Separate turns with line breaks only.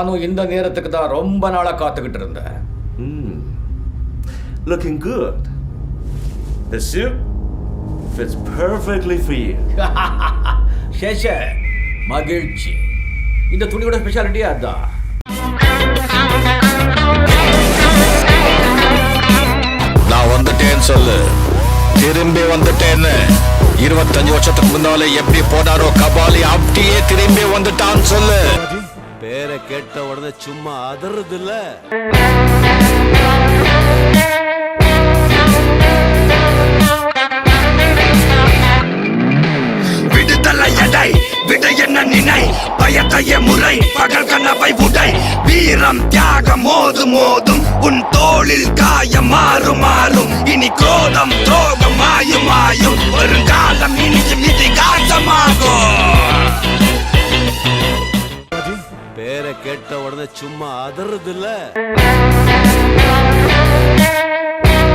நானும் இந்த நேரத்துக்கு தான் ரொம்ப நாளா காத்துக்கிட்டு இருந்தேன்.
Looking good. The suit fits perfectly for you.
சேஷ மகிழ்ச்சி. இந்த துணியோட ஸ்பெஷாலிட்டி அதான்.
நான் வந்துட்டேன்னு சொல்லு, திரும்பி வந்துட்டேன்னு. 25 வருஷத்துக்கு முன்னால எப்படி போனாரோ கபாலி, அப்படியே திரும்பி வந்துட்டான்னு சொல்லு.
பேரை கேட்ட உடனே சும்மா அதறது இல்ல.
விடுதலை எடை விட என்ன நினை, பயத்தைய முறை பகல் கனவை உடை. வீரம் தியாகம் மோதும் மோதும் உன் தோளில் காயம் மாறும் மாறும். இனி கோதம் துரோகம் மாயும் மாயும், வருங்காலம் இனியும் இதிகாசமாகும்.
பேரை கேட்ட உடனே சும்மா அதறது இல்ல.